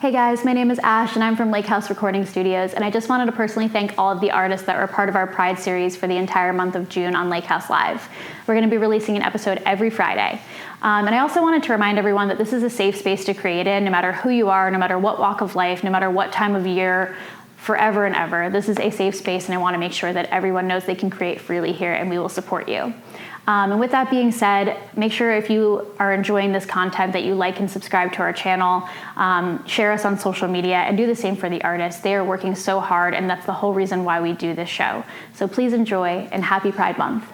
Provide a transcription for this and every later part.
Hey guys, my name is Ash and I'm from Lakehouse Recording Studios, and I just wanted to personally thank all of the artists that were part of our Pride series for the entire month of June on Lakehouse Live. We're going to be releasing an episode every Friday. And I also wanted to remind everyone that this is a safe space to create in, no matter who you are, no matter what walk of life, no matter what time of year, forever and ever. This is a safe space, and I want to make sure that everyone knows they can create freely here, and we will support you. And with that being said, make sure if you are enjoying this content that you like and subscribe to our channel, share us on social media, and do the same for the artists. They are working so hard, and that's the whole reason why we do this show. So please enjoy, and happy Pride Month.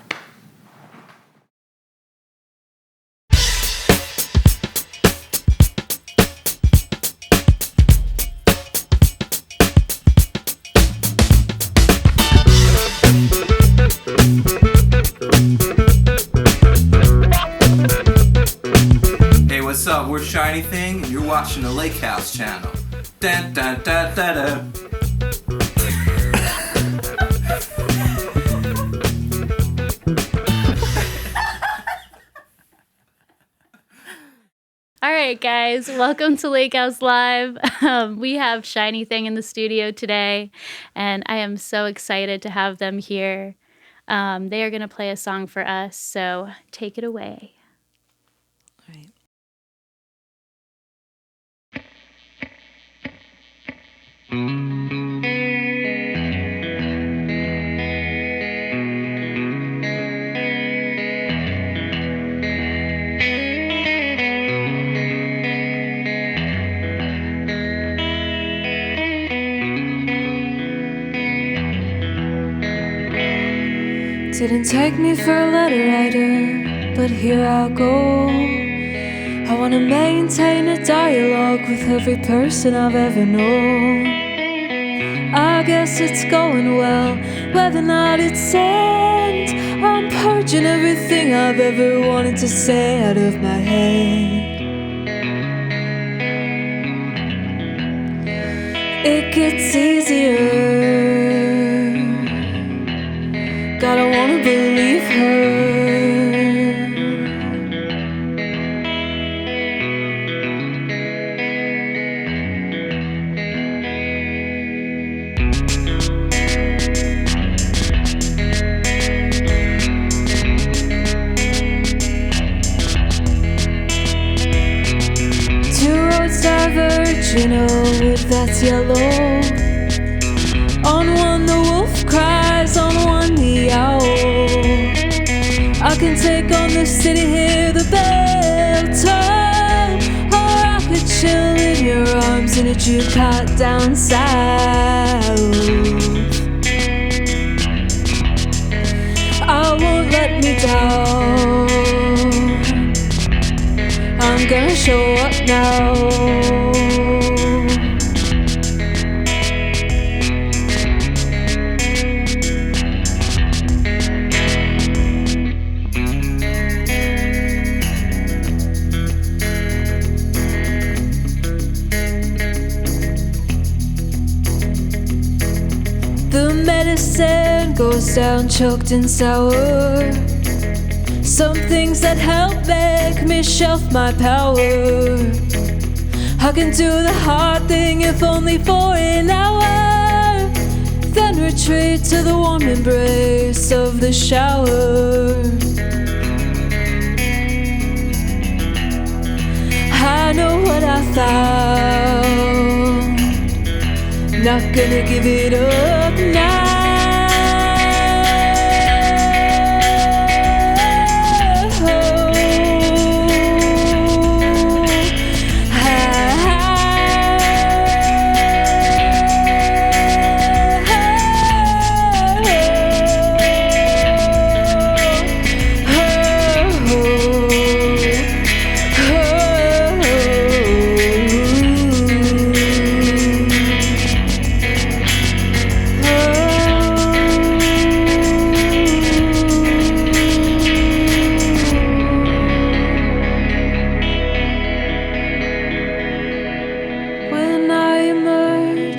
What's up? We're shinything, and you're watching the Lakehouse channel. Dun, dun, dun, dun, dun. All right, guys, welcome to Lakehouse Live. We have shinything in the studio today, and I am so excited to have them here. They are going to play a song for us, so take it away. All right. Didn't take me for a letter writer, but here I go. I wanna maintain a dialogue with every person I've ever known. I guess it's going well, whether or not it's end. I'm purging everything I've ever wanted to say out of my head. It gets easier. God, I wanna believe her. Two roads diverge in a wood that's yellow. On one the wolf cries, on one the owl. I can take on the city, hear the bell toll, or I could chill in your arms in a jukebox down south. I won't let me down. I'm gonna show up now. The medicine goes down choked and sour. Some things that help make me shelf my power. I can do the hard thing if only for an hour, then retreat to the warm embrace of the shower. I know what I found, not gonna give it up now.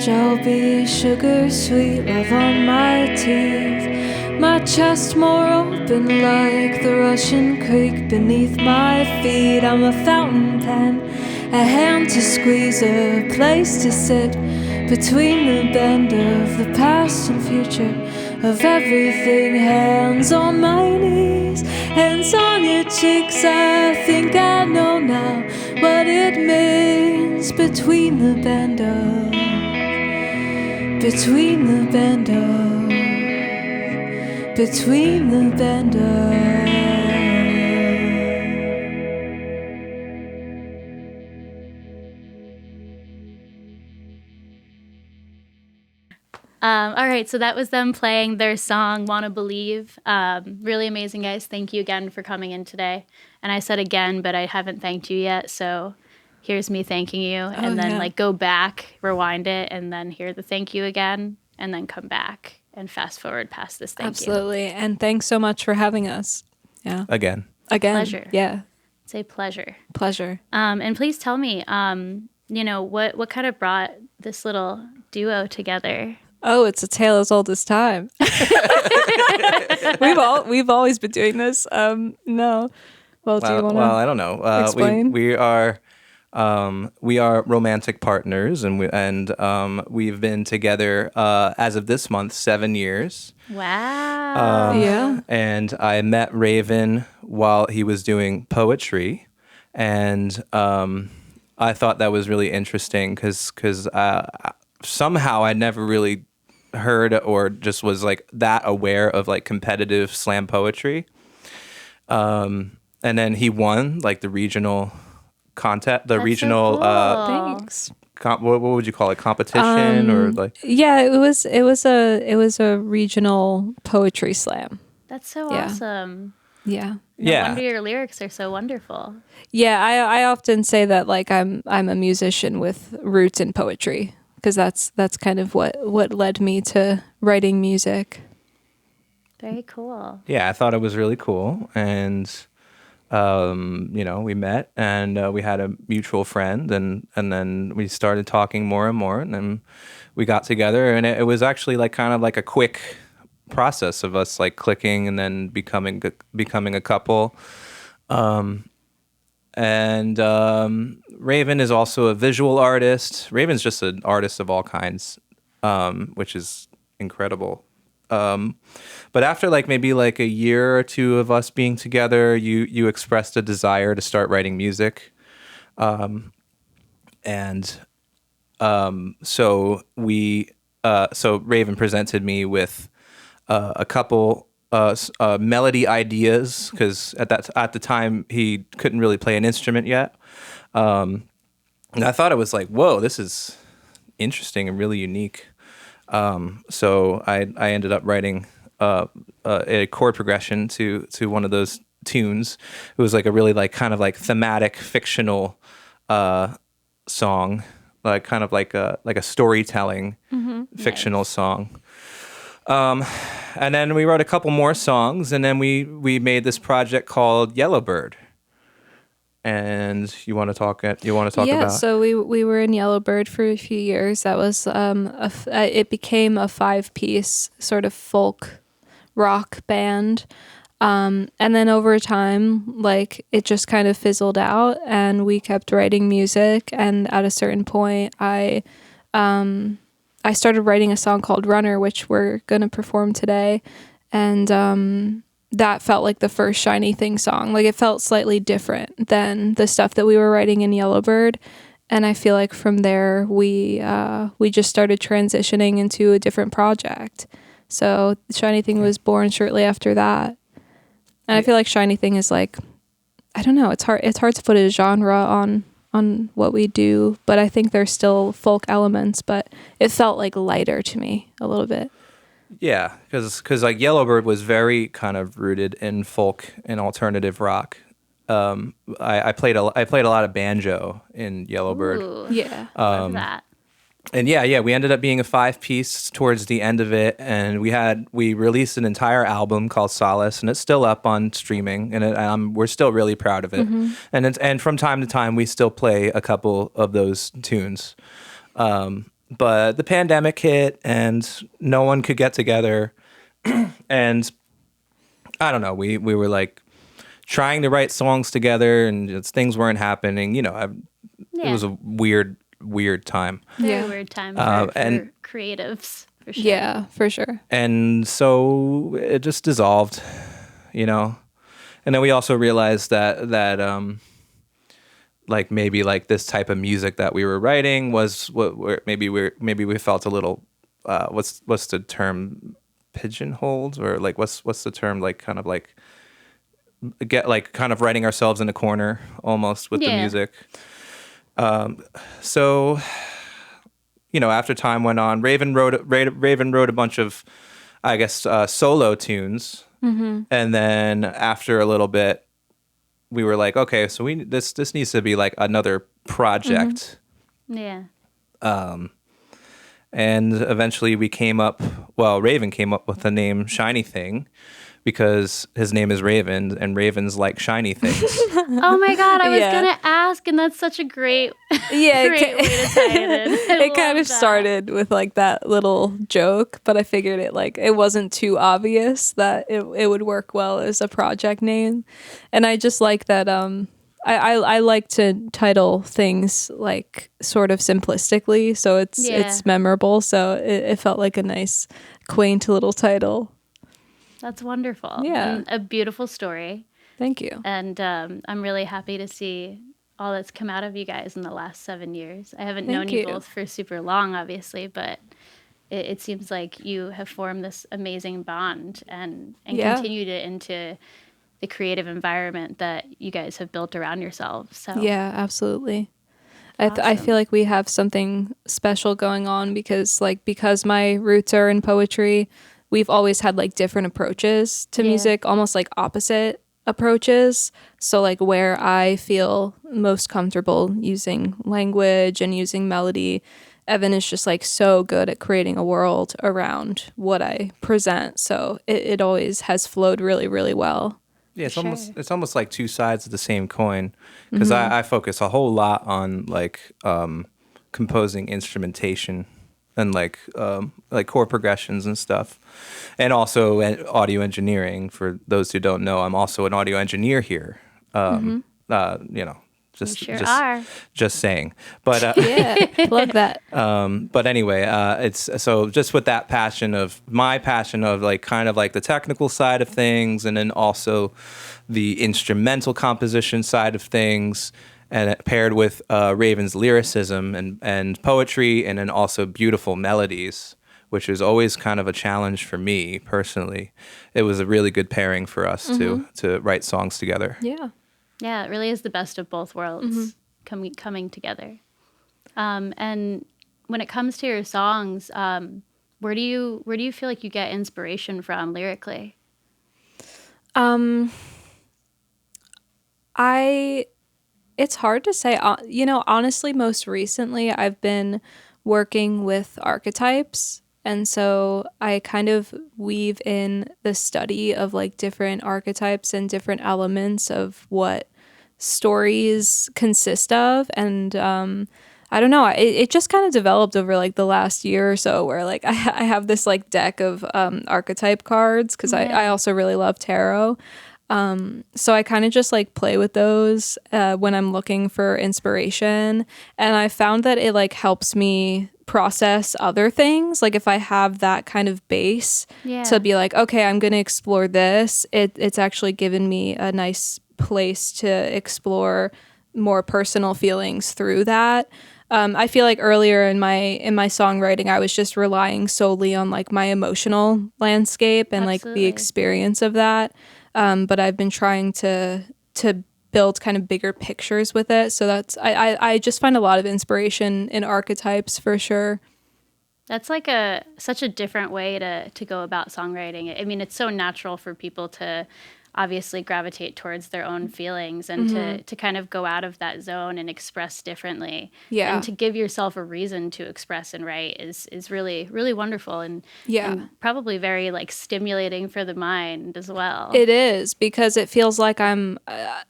I'll be sugar sweet love on my teeth, my chest more open like the Russian creek beneath my feet. I'm a fountain pen a hand to squeeze, a place to sit between the bend of the past and future of everything. Hands on my knees, hands on your cheeks. I think I know now what it means between the bend of, between the bend of, between the bend of. All right, so that was them playing their song "Wanna Believe." Really amazing, guys. Thank you again for coming in today. And I said again, but I haven't thanked you yet, so here's me thanking you, and then like go back, rewind it, and then hear the thank you again, and then come back and fast forward past this thank you. Absolutely, and thanks so much for having us. Yeah. Again. Pleasure. Yeah. It's a pleasure. Pleasure. And please tell me, what kind of brought this little duo together? Oh, it's a tale as old as time. We've always been doing this. No. Well, do you want to? Well, I don't know. Explain? We are romantic partners, and we've been together as of this month 7 years. Wow. Yeah. And I met Raven while he was doing poetry, and I thought that was really interesting because somehow I never really heard or just was like that aware of like competitive slam poetry. And then he won like the regional contest, the That's regional so cool. Thanks. what would you call it, competition or like? Yeah, it was a regional poetry slam. That's so Yeah. awesome. Yeah. No Yeah. wonder your lyrics are so wonderful. Yeah, I often say that like I'm a musician with roots in poetry because that's kind of what led me to writing music. Very cool. Yeah, I thought it was really cool, and we met, and we had a mutual friend, and then we started talking more and more, and then we got together, and it was actually like kind of like a quick process of us like clicking and then becoming a couple. Raven is also a visual artist. Raven's just an artist of all kinds, which is incredible. But after like maybe like a year or two of us being together, you expressed a desire to start writing music. So Raven presented me with a couple melody ideas because at the time he couldn't really play an instrument yet. And I thought it was like, whoa, this is interesting and really unique. So I ended up writing a chord progression to one of those tunes. It was like a really like kind of like thematic fictional song, like kind of like a storytelling fictional song. And then we wrote a couple more songs, and then we made this project called Yellowbird. And you want to talk about? Yeah, so we were in Yellowbird for a few years. That was it became a 5-piece sort of folk rock band. And then over time, like it just kind of fizzled out, and we kept writing music. And at a certain point, I started writing a song called Runner, which we're going to perform today. And that felt like the first shinything song. Like it felt slightly different than the stuff that we were writing in Yellowbird. And I feel like from there, we just started transitioning into a different project. So shinything was born shortly after that. And I feel like shinything is like, I don't know, it's hard to put a genre on what we do, but I think there's still folk elements, but it felt like lighter to me a little bit. Yeah, because like Yellowbird was very kind of rooted in folk and alternative rock. I played a lot of banjo in Yellowbird. Ooh, Yeah. love that. And yeah, we ended up being a 5-piece towards the end of it, and we released an entire album called Solace, and it's still up on streaming, and we're still really proud of it. Mm-hmm. And from time to time, we still play a couple of those tunes. But the pandemic hit, and no one could get together, and I don't know. We were like trying to write songs together, and things weren't happening. it was a weird time. Very weird time for creatives, for sure. Yeah, for sure. And so it just dissolved, you know. And then we also realized that like maybe like this type of music that we were writing was maybe we felt a little what's the term, pigeonholed, or like what's the term, like kind of like get like kind of writing ourselves in a corner almost with the music. So you know, after time went on, Raven wrote a bunch of, I guess, solo tunes, and then after a little bit, we were like, okay, so this needs to be like another project. Yeah. And eventually Raven came up with the name shinything because his name is Raven and ravens like shiny things. Oh my God, I was going to ask, and that's such a great, great way to tie it in. It kind of started with like that little joke, but I figured it wasn't too obvious that it would work well as a project name. And I just like that I like to title things like sort of simplistically, so it's memorable. So it felt like a nice, quaint little title. That's wonderful. Yeah. And a beautiful story. Thank you. And I'm really happy to see all that's come out of you guys in the last 7 years. I haven't known you both for super long, obviously, but it seems like you have formed this amazing bond and continued it into the creative environment that you guys have built around yourselves. So yeah, absolutely. Awesome. I feel like we have something special going on because my roots are in poetry. We've always had like different approaches to music, almost like opposite approaches. So like where I feel most comfortable using language and using melody, Evan is just like so good at creating a world around what I present. So it always has flowed really, really well. Yeah, it's almost like two sides of the same coin, because I focus a whole lot on like composing instrumentation and like chord progressions and stuff, and also audio engineering. For those who don't know, I'm also an audio engineer here. You know, just saying. But Plug that. but anyway, it's so just with that my passion of like kind of like the technical side of things, and then also the instrumental composition side of things, and it paired with Raven's lyricism and poetry, and then also beautiful melodies, which is always kind of a challenge for me personally. It was a really good pairing for us to write songs together. Yeah. Yeah, it really is the best of both worlds coming together. And when it comes to your songs, where do you feel like you get inspiration from lyrically? It's hard to say. You know, honestly, most recently I've been working with archetypes. And so I kind of weave in the study of like different archetypes and different elements of what stories consist of. And I don't know, it just kind of developed over like the last year or so, where like I have this like deck of archetype cards, because I also really love tarot. So I kind of just like play with those when I'm looking for inspiration. And I found that it like helps me process other things. Like if I have that kind of base to be like, okay, I'm going to explore this, it's actually given me a nice place to explore more personal feelings through that. I feel like earlier in my songwriting, I was just relying solely on like my emotional landscape and like the experience of that. But I've been trying to build kind of bigger pictures with it. So that's I just find a lot of inspiration in archetypes for sure. That's like such a different way to go about songwriting. I mean, it's so natural for people to obviously gravitate towards their own feelings and to kind of go out of that zone and express differently. Yeah. And to give yourself a reason to express and write is really, really wonderful and probably very like stimulating for the mind as well. It is, because it feels like I'm,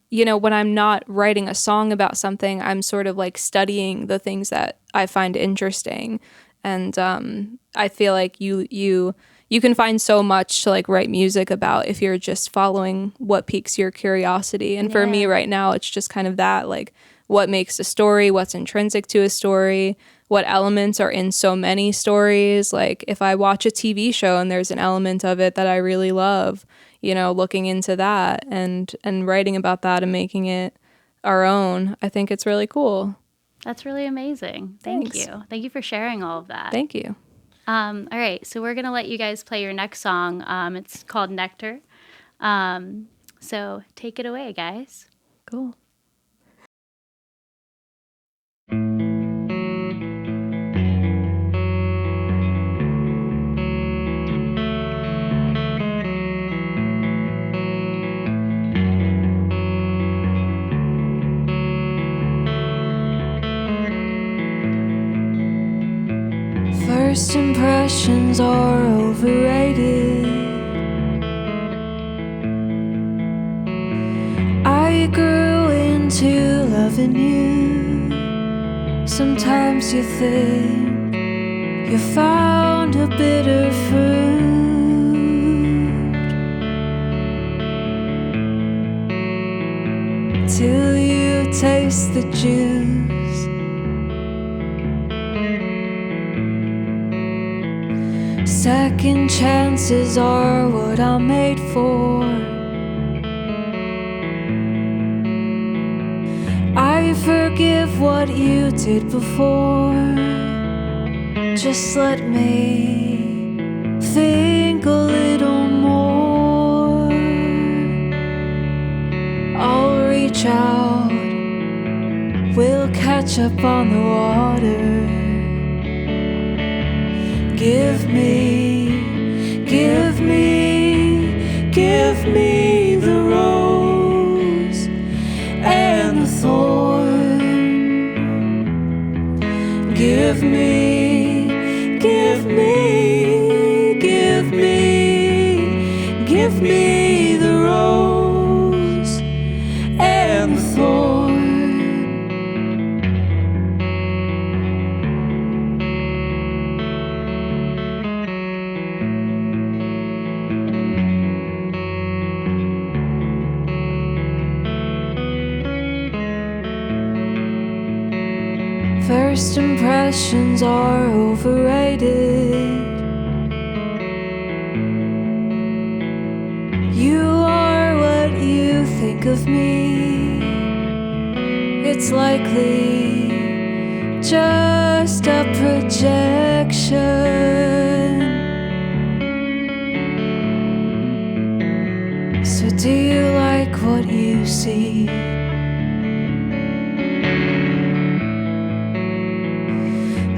when I'm not writing a song about something, I'm sort of like studying the things that I find interesting. And I feel like you can find so much to like write music about if you're just following what piques your curiosity. And for me right now, it's just kind of that, like, what makes a story, what's intrinsic to a story, what elements are in so many stories. Like if I watch a TV show and there's an element of it that I really love, looking into that and writing about that and making it our own, I think it's really cool. That's really amazing. Thank Thanks. you. Thank you for sharing all of that. Thank you. All right, so we're going to let you guys play your next song. It's called Nectar. So take it away, guys. Cool. First impressions are overrated. I grew into loving you. Sometimes you think you found a bitter fruit, till you taste the juice. Second chances are what I'm made for. I forgive what you did before. Just let me think a little more. I'll reach out, we'll catch up on the water. Give me the rose and the thorn. Give me the rose and the thorn. First impressions are overrated. You are what you think of me. It's likely just a projection. So do you like what you see?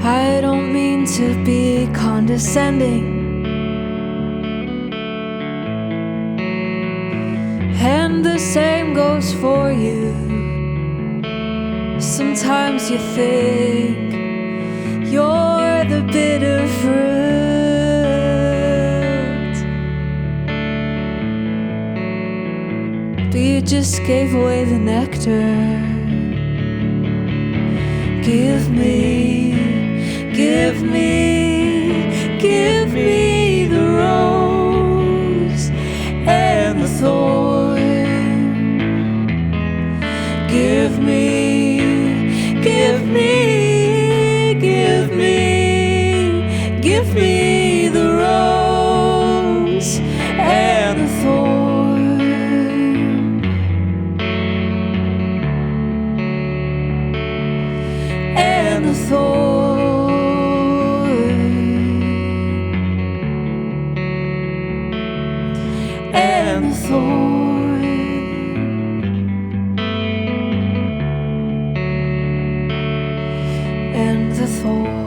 I don't mean to be condescending, and the same goes for you. Sometimes you think you're the bitter fruit, but you just gave away the nectar. Give me the rose and the thorn. Give me the rose and the thorn. And the thorn. And the thorn. And the thorn.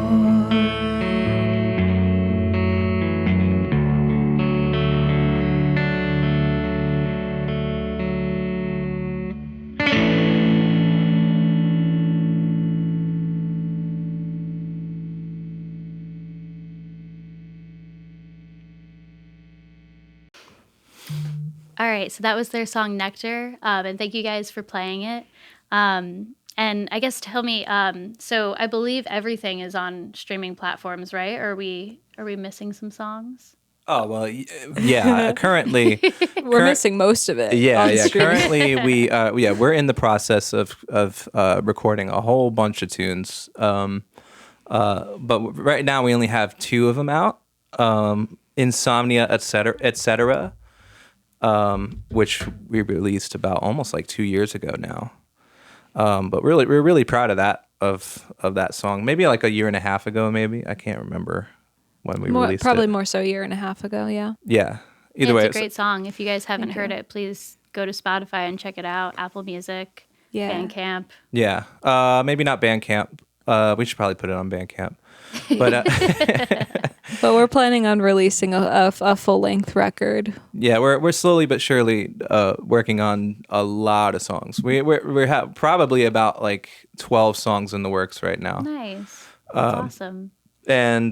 All right, so that was their song Nectar, and thank you guys for playing it. And I guess tell me, so I believe everything is on streaming platforms, right? Or are we missing some songs? Oh well, yeah. Currently, We're missing most of it. yeah, on yeah. stream. Currently, we're in the process of recording a whole bunch of tunes. But right now we only have two of them out. Insomnia, etc., which we released about almost like 2 years ago now. But really, we're really proud of that song. Maybe like a year and a half ago, maybe I can't remember when we released Probably it. more so a year and a half ago. Yeah. Yeah. Either way, It's a great song. If you guys haven't heard it, please go to Spotify and check it out. Apple Music, Yeah. Bandcamp. yeah. Maybe not Bandcamp. We should probably put it on Bandcamp. But But we're planning on releasing a full length record. yeah, we're slowly but surely working on a lot of songs. We have probably about like 12 songs in the works right now. Nice. That's awesome. And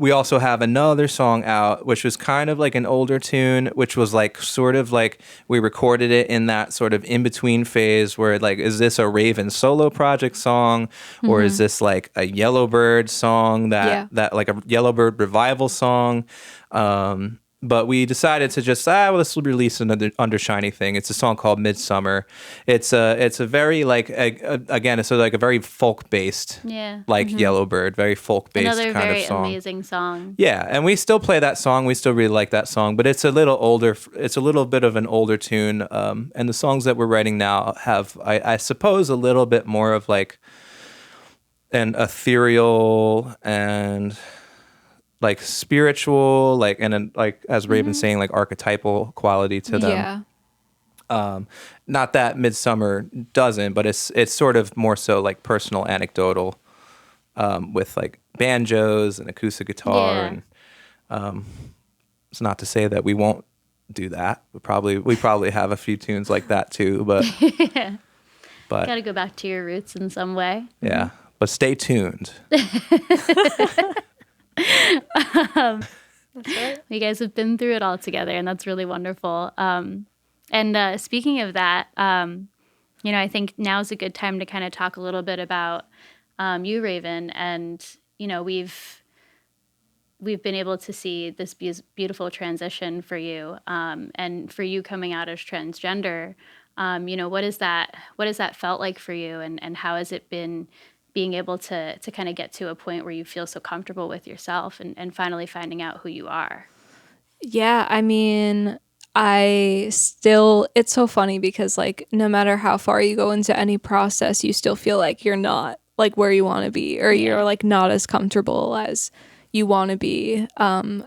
we also have another song out, which was kind of like an older tune, which was like sort of like we recorded it in that sort of in between phase where like, is this a Raven solo project song, or is this like a Yellowbird song that like a Yellowbird revival song? But we decided to just let's release another under shinything. It's a song called Midsummer. It's a very like again it's like a very folk based like Yellowbird, very folk based Another kind very of song. amazing song. Yeah, and we still play that song. We still really like that song, but it's a little older. It's a little bit of an older tune. And the songs that we're writing now have, I suppose, a little bit more of like an ethereal and like spiritual, like like as Raven's saying, like archetypal quality to them. Yeah. Not that Midsummer doesn't, but it's sort of more so like personal, anecdotal, with like banjos and acoustic guitar. And it's not to say that we won't do that. We probably have a few tunes like that too, but Got to go back to your roots in some way. yeah. But stay tuned. You guys have been through it all together, and that's really wonderful. And speaking of that, I think now is a good time to kind of talk a little bit about you, Raven, and we've been able to see this beautiful transition for you, and for you coming out as transgender. What has that felt like for you, and how has it been being able to kind of get to a point where you feel so comfortable with yourself and finally finding out who you are? Yeah, I mean, it's so funny because like no matter how far you go into any process, you still feel like you're not like where you want to be, or you're like not as comfortable as you want to be.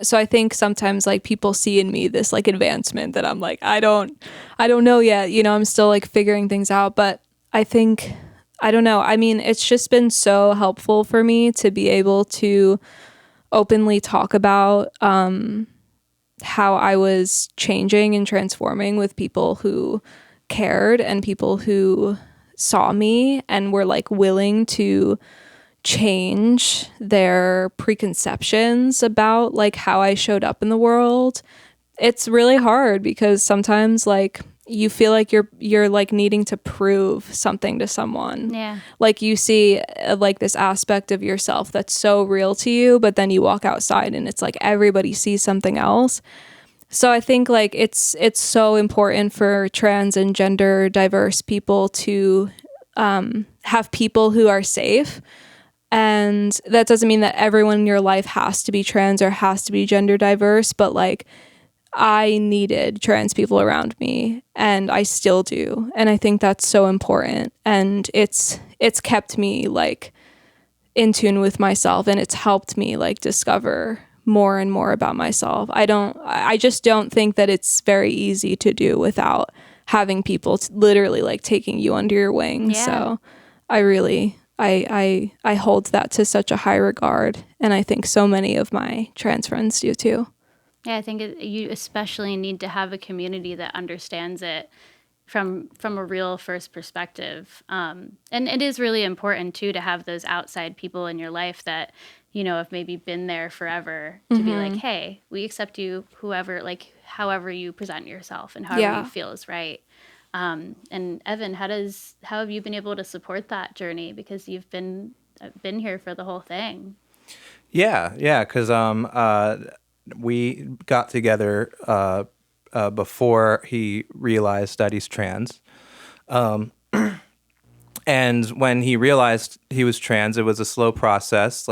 So I think sometimes like people see in me this like advancement that I'm like, I don't know yet, I'm still like figuring things out. But I don't know. I mean, it's just been so helpful for me to be able to openly talk about how I was changing and transforming with people who cared and people who saw me and were like willing to change their preconceptions about like how I showed up in the world. It's really hard because sometimes like you feel like you're like needing to prove something to someone. Yeah. Like you see like this aspect of yourself that's so real to you, but then you walk outside and it's like everybody sees something else. So I think like it's so important for trans and gender diverse people to have people who are safe. And that doesn't mean that everyone in your life has to be trans or has to be gender diverse, but like I needed trans people around me, and I still do. And I think that's so important. And it's kept me like in tune with myself, and it's helped me like discover more and more about myself. I just don't think that it's very easy to do without having people literally like taking you under your wing. Yeah. So I really I hold that to such a high regard, and I think so many of my trans friends do too. Yeah, I think you especially need to have a community that understands it from a real first perspective. And it is really important, too, to have those outside people in your life that, have maybe been there forever to be like, hey, we accept you, however you present yourself and however you feel is right. And Evan, how have you been able to support that journey? Because you've been here for the whole thing. Yeah, because we got together before he realized that he's trans. And when he realized he was trans, it was a slow process.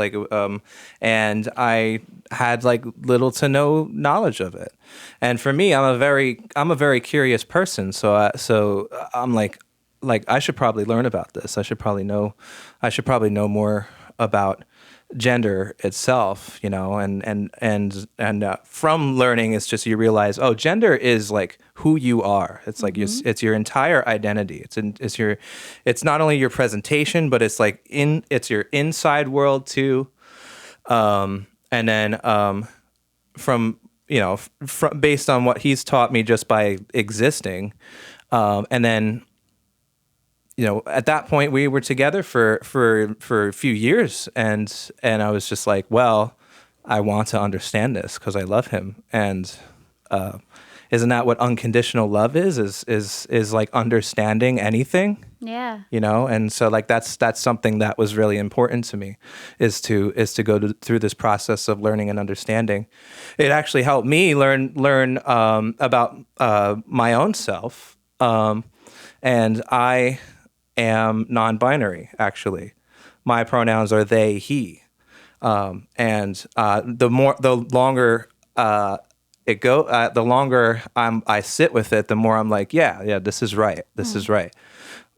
And I had like little to no knowledge of it. And for me, I'm a very curious person. So I'm like I should probably learn about this. I should probably know more about gender itself, and from learning, it's just you realize, oh, gender is like who you are. It's like it's your entire identity. It's not only your presentation, but it's like it's your inside world too. And then from based on what he's taught me just by existing, and then. At that point we were together for a few years, and I was just like, well, I want to understand this because I love him, and isn't that what unconditional love is like understanding anything? Yeah. And so like that's something that was really important to me, is to go through this process of learning and understanding. It actually helped me learn about my own self, and I am non-binary, actually. My pronouns are they, he. And the longer the longer I sit with it, the more I'm like, yeah, this is right. This is right.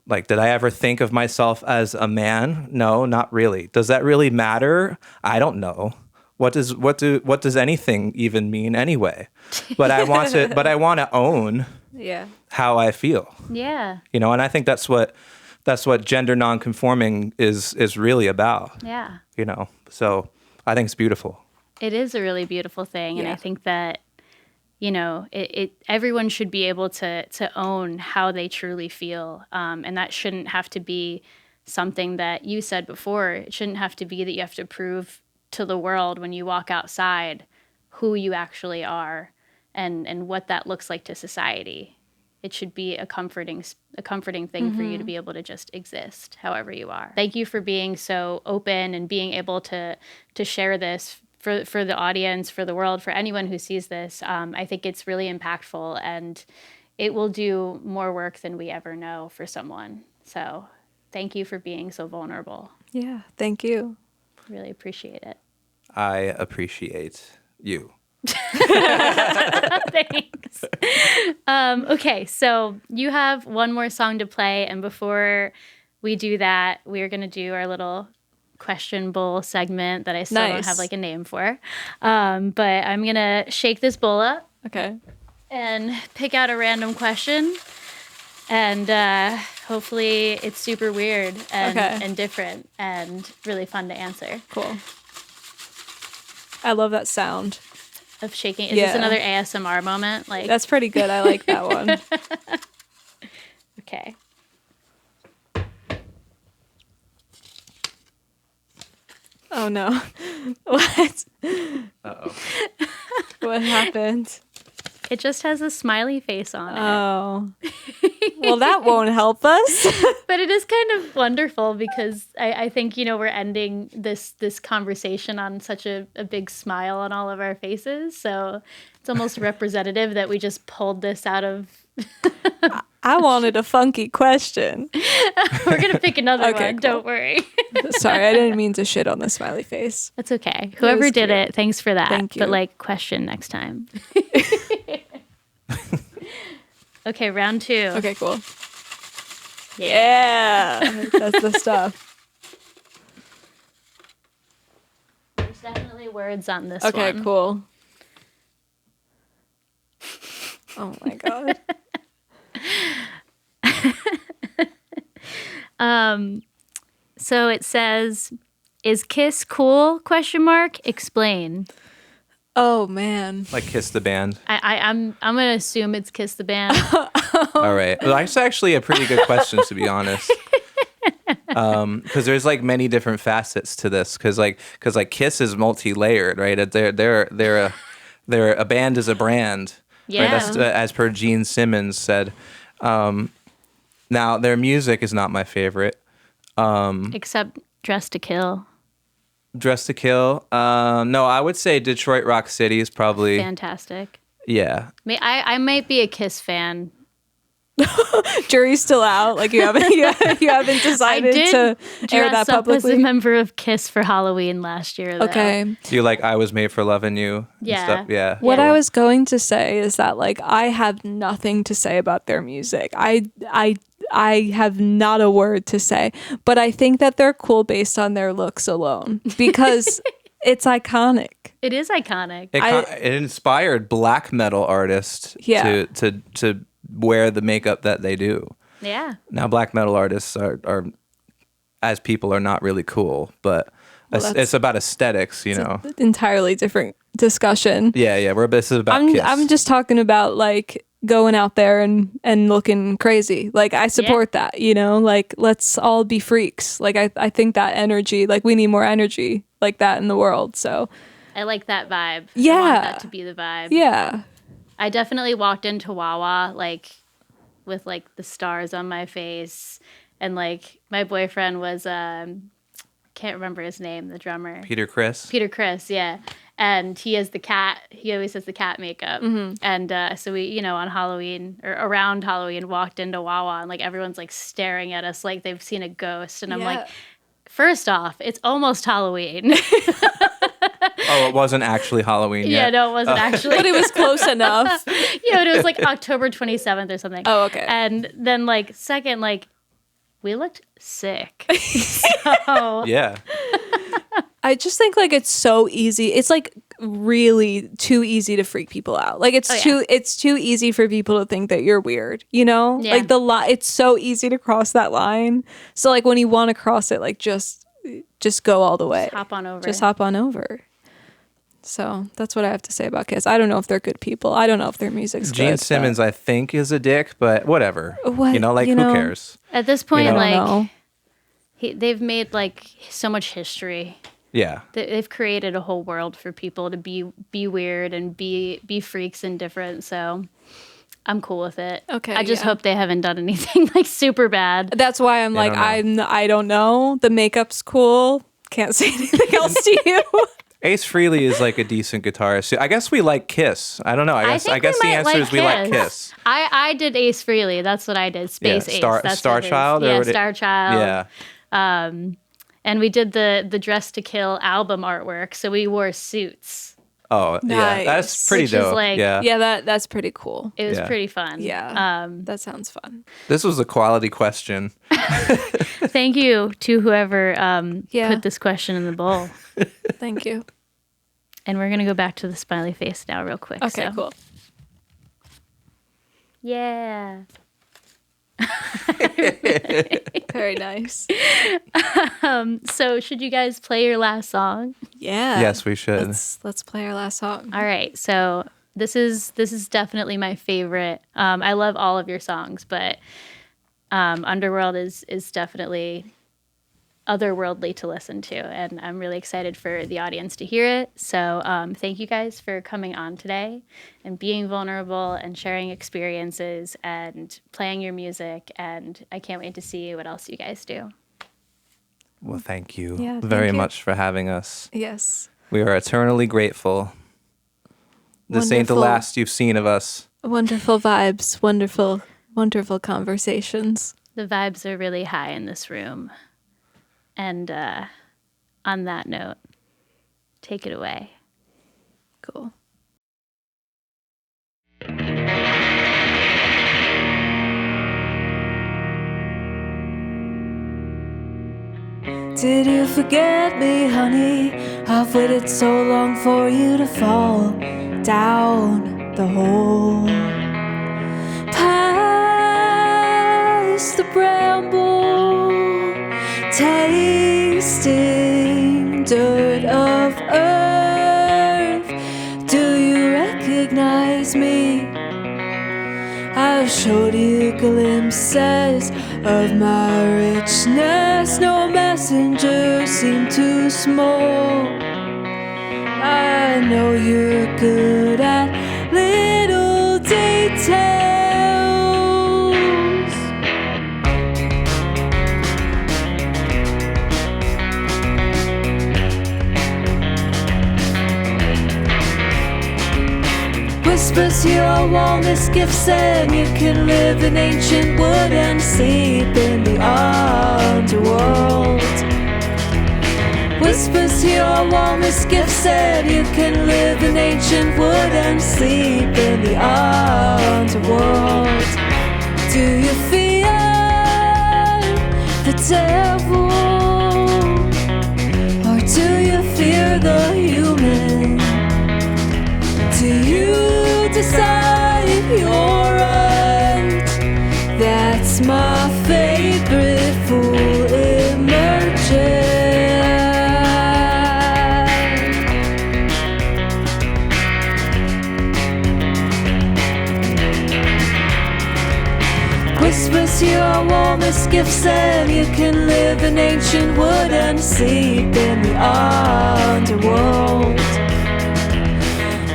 Like, did I ever think of myself as a man? No, not really. Does that really matter? I don't know. What does anything even mean anyway? But I want to own how I feel. Yeah. And I think that's what gender nonconforming is really about. Yeah. So I think it's beautiful. It is a really beautiful thing. And I think that, everyone should be able to own how they truly feel. And that shouldn't have to be something that you said before. It shouldn't have to be that you have to prove to the world when you walk outside who you actually are and what that looks like to society. It should be a comforting thing for you to be able to just exist however you are. Thank you for being so open and being able to share this for the audience, for the world, for anyone who sees this. I think it's really impactful, and it will do more work than we ever know for someone. So thank you for being so vulnerable. Yeah, thank you. Really appreciate it. I appreciate you. Thanks. Okay, so you have one more song to play, and before we do that, we're going to do our little question bowl segment that I still don't have like a name for. But I'm going to shake this bowl up. Okay. And pick out a random question. And hopefully it's super weird and different and really fun to answer. Cool. I love that sound. Of shaking. Is this another ASMR moment? Like, that's pretty good. I like that one. Okay. Oh no. What? Uh-oh. What happened? It just has a smiley face on it. Oh. Well, that won't help us. But it is kind of wonderful because I think, we're ending this conversation on such a big smile on all of our faces. So it's almost representative that we just pulled this out of... I wanted a funky question. We're going to pick another one. Cool. Don't worry. Sorry, I didn't mean to shit on the smiley face. That's okay. Whoever did it, thanks for that. Thank you. But question next time. Okay, round 2. Okay, cool. Yeah. That's the stuff. There's definitely words on this one. Okay, cool. Oh my god. So it says, "Is Kiss cool? ? Explain." Oh man. Like Kiss the band. I'm gonna assume it's Kiss the band. All right. Well, that's actually a pretty good question, to be honest. Because there's like many different facets to this. Because Kiss is multi-layered, right? They're a band is a brand. Yeah. Right? That's as per Gene Simmons said. Now their music is not my favorite. Except Dress to Kill. Dress to Kill. No, I would say Detroit Rock City is probably Fantastic. yeah. I might be a Kiss fan. Jury's still out. Like you haven't decided to air Dress that up as a publicly. member of Kiss for Halloween last year. Though. Okay. Do you like I Was Made for Loving You? and Yeah. stuff? Yeah. What Yeah. I was going to say is that like I have nothing to say about their music. I have not a word to say, but I think that they're cool based on their looks alone because it's iconic. It is iconic. It inspired black metal artists Yeah. to wear the makeup that they do. Yeah. Now black metal artists are as people are not really cool, but it's about aesthetics, you know. Entirely different discussion. Yeah. This is about Kiss. I'm just talking about like going out there and looking crazy. Like I support that, you know, like let's all be freaks. Like I think that energy, like we need more energy like that in the world. So I like that vibe. Yeah. I want that to be the vibe. yeah. I definitely walked into Wawa like with like the stars on my face, and like my boyfriend was can't remember his name, the drummer. Peter Criss. Yeah. And he has the cat. He always has the cat makeup. And so we, on Halloween or around Halloween, walked into Wawa and like everyone's like staring at us like they've seen a ghost. And I'm like, first off, it's almost Halloween. Oh, it wasn't actually Halloween yet. Yeah, no, it wasn't actually. But it was close enough. But it was like October 27th or something. Oh, okay. And then like second, like we looked sick. So Yeah. I just think like it's so easy. It's like really too easy to freak people out. Like it's too easy for people to think that you're weird, you know? Yeah. Like it's so easy to cross that line. So like when you want to cross it, like just go all the way. hop on over. Just hop on over. So that's what I have to say about Kiss. I don't know if they're good people. I don't know if their music's Gene good. Simmons, I think, is a dick, but whatever. What? Who cares? At this point, You know? I don't know. they've made like so much history. Yeah. They've created a whole world for people to be weird and be freaks and different. So I'm cool with it. Okay, I just yeah. hope they haven't done anything like super bad. That's why I'm like, I don't know. The makeup's cool. Can't say anything else to you. Ace Frehley is like a decent guitarist. I guess we like Kiss. I don't know. I think guess we the might answer is we like Kiss. I did Ace Frehley. That's what I did. Space Ace. That's Star what it is. Child? Yeah, Or Star Child. Yeah. And we did the Dress to Kill album artwork. So we wore suits. Oh, yeah. Nice. That's pretty Which is dope. like- yeah. Yeah, that's pretty cool. It was Yeah. pretty fun. Yeah. That sounds fun. This was a quality question. Thank you to whoever Yeah. put this question in the bowl. Thank you. And we're going to go back to the smiley face now real quick. Okay, so. cool. Yeah. Very nice. So should you guys play your last song? Yeah. Yes, we should. Let's play our last song. All right. So this is definitely my favorite. I love all of your songs, but Underworld is definitely otherworldly to listen to, and I'm really excited for the audience to hear it. So thank you guys for coming on today and being vulnerable and sharing experiences and playing your music, and I can't wait to see what else you guys do. Well, thank you Yeah, thank very you. much for having us. Yes. We are eternally grateful. This ain't the Wonderful. last you've seen of us. Wonderful vibes. Wonderful conversations. The vibes are really high in this room. And on that note, take it away. Cool. Did you forget me, honey? I've waited so long for you to fall down the hole. Past the bramble, tasting dirt of earth. Do you recognize me? I've showed you glimpses of my richness. No messenger seemed too small. I know you're good at little details. Whispers hear our warmest gifts, and you can live in ancient wood and sleep in the underworld. Whispers hear our warmest gifts, and you can live in ancient wood and sleep in the underworld. Do you fear the devil, or do you fear the human? Do you decide you're right? That's my favorite fool emerging. Whispers hear our warmest gifts, and you can live in ancient wood and sleep in the underworld.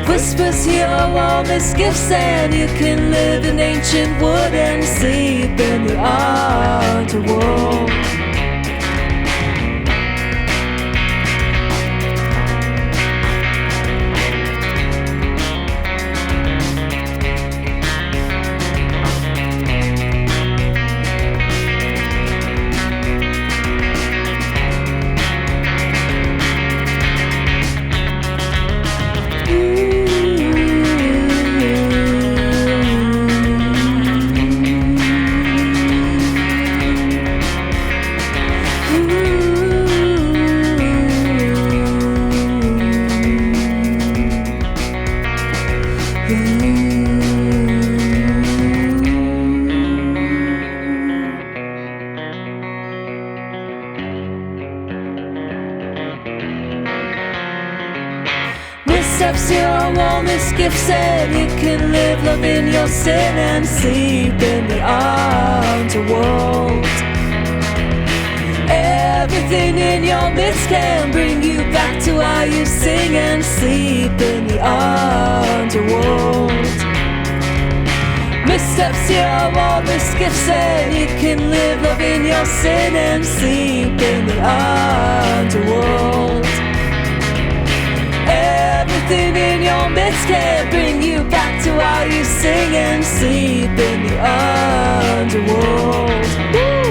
Whispers hear our warmest gifts, and you can live in ancient wood and sleep in the underworld. Missteps here are warmest gifts, and you can live loving your sin and sleep in the underworld. Everything in your midst can bring you back to how you sing and sleep in the underworld. Missteps here are warmest gifts, and you can live loving your sin and sleep in the underworld. Everything in your midst can bring you back to how you sing and sleep in the underworld. Woo!